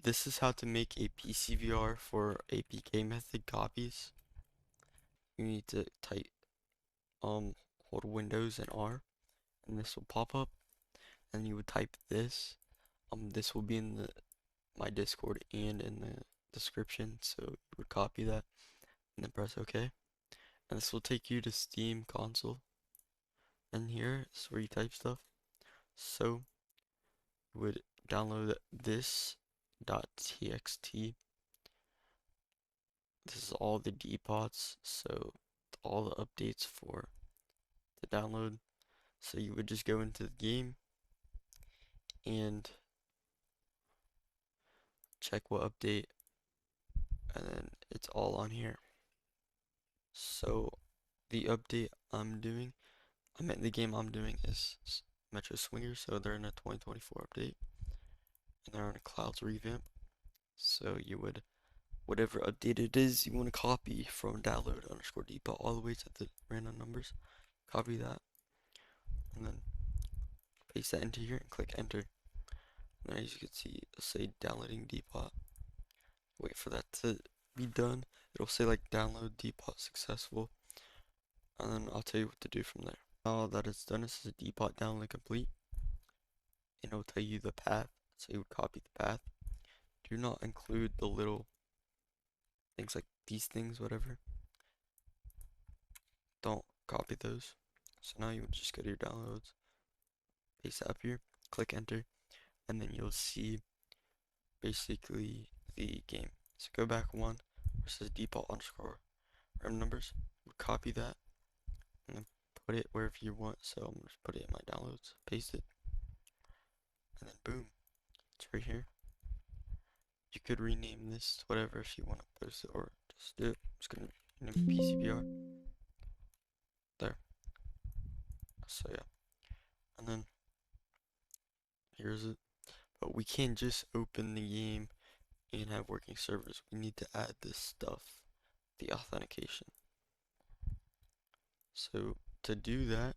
this is how to make a PCVR for APK method copies. You need to type hold Windows and R, and this will pop up, and you would type this. This will be in my Discord and in the description, so you would copy that and then press OK. And this will take you to Steam console, and here is where you type stuff. So you would download this .txt. This is all the depots, so all the updates for the download. So you would just go into the game and check what update, and then it's all on here. So the update the game I'm doing is Metro Swingers, so they're in a 2024 update, and they're on a Clouds revamp. So you would, whatever update it is you want to copy from download underscore depot all the way to the random numbers, copy that, and then paste that into here and click enter. And as you can see, it'll say downloading depot. Wait for that to be done. It'll say like download depot successful, and then I'll tell you what to do from there. Now that it's done, it says depot download complete, and it'll tell you the path. So you would copy the path. Do not include the little things like these things, whatever. Don't copy those. So now you would just go to your downloads, paste that up here, click enter, and then you'll see basically the game. So go back one, where it says depot underscore rem numbers. We'll copy that and then put it wherever you want. So I'm gonna just put it in my downloads, paste it, and then boom, it's right here. You could rename this whatever if you want to post it, or just do it. I'm just gonna name it PCVR. There. So yeah, and then here's it. But we can't just open the game and have working servers. We need to add this stuff, the authentication. So to do that,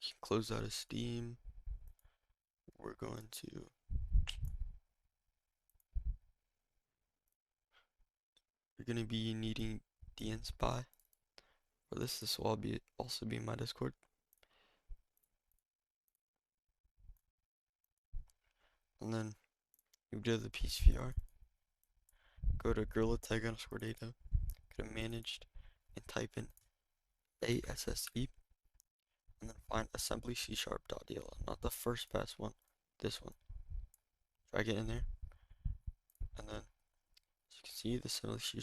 you can close out of Steam. We're going to be needing DNSpy for this. This will also be in my Discord. And then you go to the PCVR, go to gorilla tag underscore data, go to managed, and type in ASSE, and then find assembly C#.dll, not the first pass one, this one. Drag it in there, and then as you can see, the assembly C#,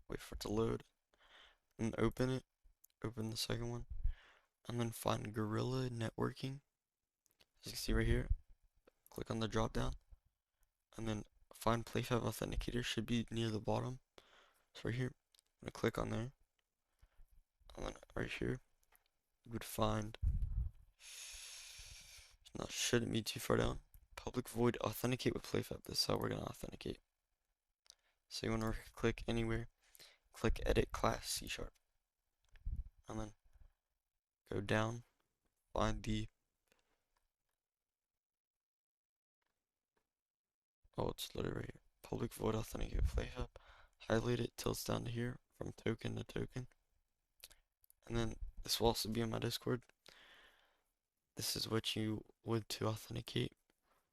wait for it to load, and open it, open the second one, and then find Gorilla Networking. As you can see right here, click on the drop down, and then find PlayFab Authenticator, should be near the bottom. So right here, I'm gonna click on there, and then right here, you would find, no, shouldn't be too far down, public void authenticate with PlayFab. This is how we're gonna authenticate. So you wanna click anywhere, click edit class C#, and then go down, find the, oh, it's literally right here, public void authenticate with PlayFab. Highlight it till it's down to here, from token to token. And then this will also be on my Discord. This is what you would to authenticate.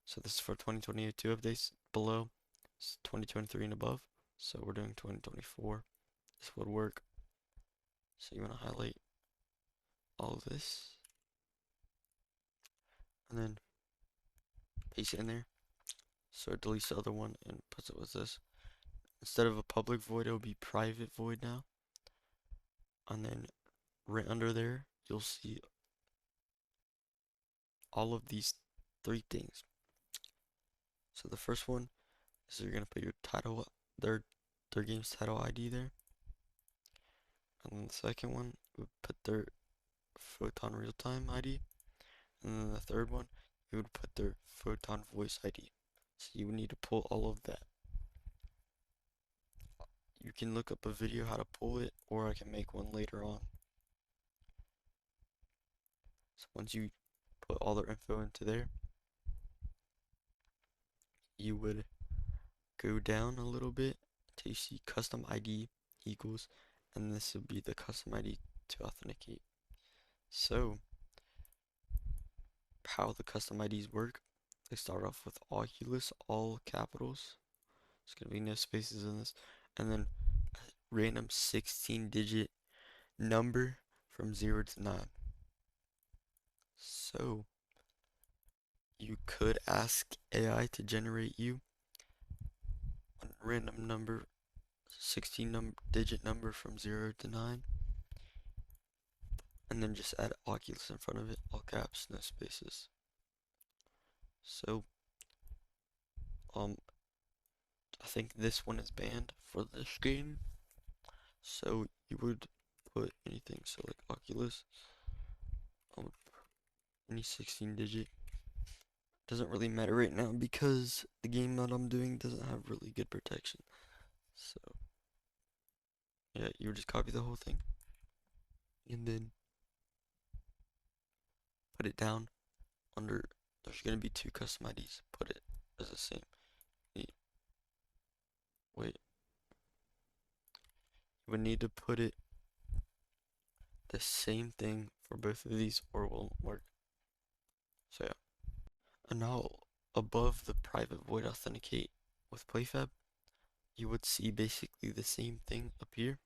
So this is for 2022 updates. Below it's 2023 and above. So we're doing 2024. This would work. So you want to highlight all of this, and then paste it in there. So it deletes the other one and puts it with this. Instead of a public void, it will be private void now. And then right under there, you'll see all of these three things. So the first one is you're gonna put your title, their game's title ID there. And then the second one, you would put their Photon real-time ID. And then the third one, you would put their Photon voice ID. So you would need to pull all of that. You can look up a video how to pull it, or I can make one later on. So once you put all their info into there, you would go down a little bit until you see custom ID equals, and this would be the custom ID to authenticate. So, how the custom IDs work, they start off with Oculus, all capitals. There's gonna be no spaces in this, and then a random 16-digit number from 0 to 9. So, you could ask AI to generate you a random number, 16-digit number from 0 to 9, and then just add Oculus in front of it, all caps, no spaces. So, I think this one is banned for this game. So you would put anything, so like Oculus, any 16 digit. Doesn't really matter right now because the game that I'm doing doesn't have really good protection. So yeah, you would just copy the whole thing and then put it down under, there's gonna be two custom IDs. Put it as the same. Wait, you would need to put it the same thing for both of these or it won't work. So yeah. And now above the private void authenticate with PlayFab, you would see basically the same thing appear.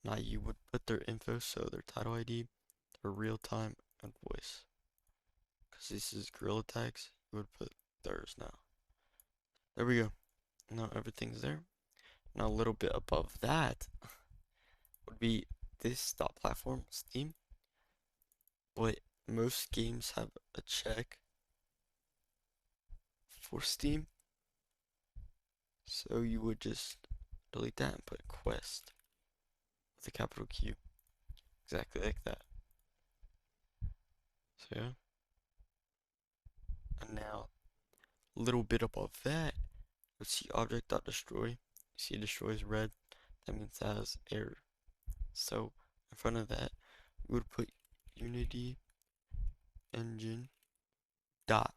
Now you would put their info, so their title ID, their real time, and voice. Because this is gorilla tags, you would put theirs now. There we go. Now everything's there. Now a little bit above that would be this dot platform, Steam. But most games have a check for Steam. So you would just delete that and put quest with a capital Q. Exactly like that. So yeah. And now a little bit above that, you'll see object.destroy. You see destroys red. That means it has error. So in front of that, we would put Unity engine dot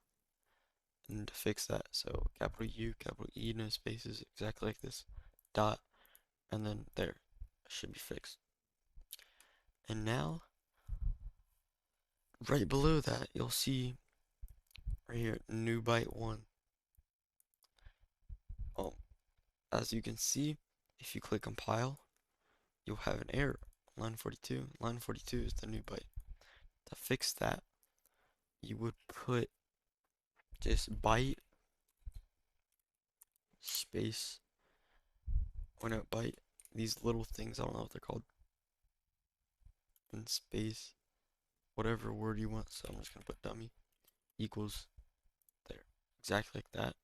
and to fix that. So capital U, capital E, no spaces, exactly like this. Dot, and then there. It should be fixed. And now, right below that, you'll see right here, new byte 1. As you can see, if you click compile, you'll have an error. Line 42. Line 42 is the new byte. To fix that, you would put just byte space or no byte, these little things, I don't know what they're called, and space whatever word you want, so I'm just gonna put dummy equals there, exactly like that,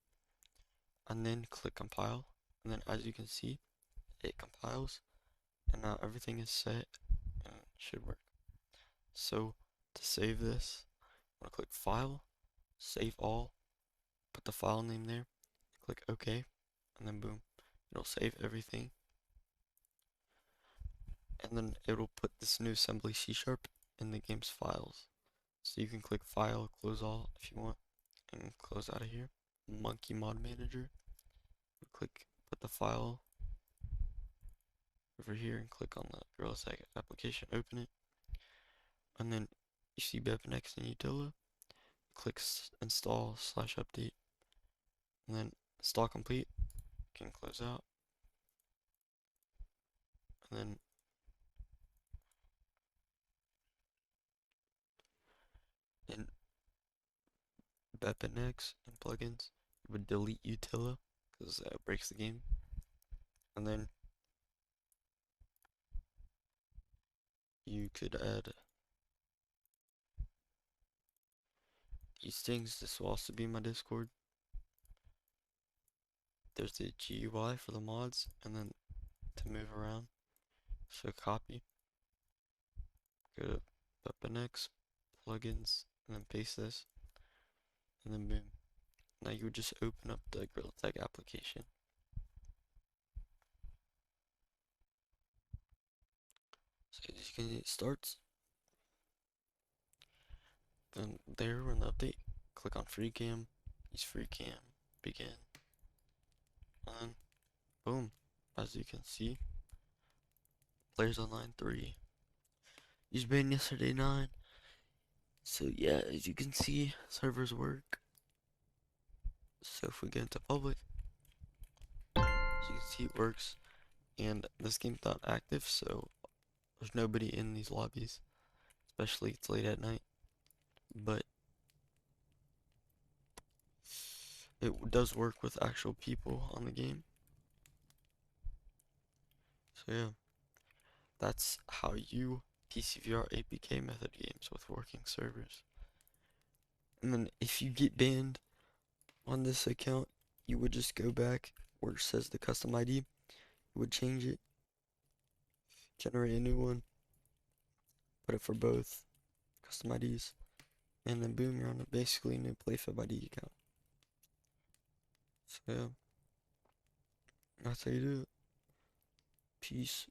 and then click compile, and then as you can see it compiles and now everything is set and it should work. So to save this, I'm gonna click file, save all, put the file name there, click OK, and then boom, it'll save everything. And then it'll put this new assembly C# in the game's files. So you can click file, close all if you want, and close out of here. Monkey Mod Manager, click, put the file over here and click on the Gorilla Tag application, open it, and then you see BepNext and Utila, click install/update, and then install complete, you can close out, and then in BepNext and plugins, you would delete Utila because it breaks the game, and then you could add these things. This will also be in my Discord. There's the GUI for the mods, and then to move around. So copy, go to BepNext, plugins, and then paste this, and then boom. Now you would just open up the Gorilla Tag application. So as you can see, it starts. Then there in the update, click on free cam, use free cam. begin, and boom, as you can see, players online 3. He's been yesterday 9. So yeah, as you can see, servers work. So if we get into public, as you can see it works. And this game's not active, so there's nobody in these lobbies, especially it's late at night. But it does work with actual people on the game. So yeah, that's how you PCVR APK method games with working servers. And then if you get banned on this account, you would just go back where it says the custom ID, you would change it, generate a new one, put it for both custom IDs, and then boom, you're on a basically new PlayFab ID account. So yeah, that's how you do it. Peace.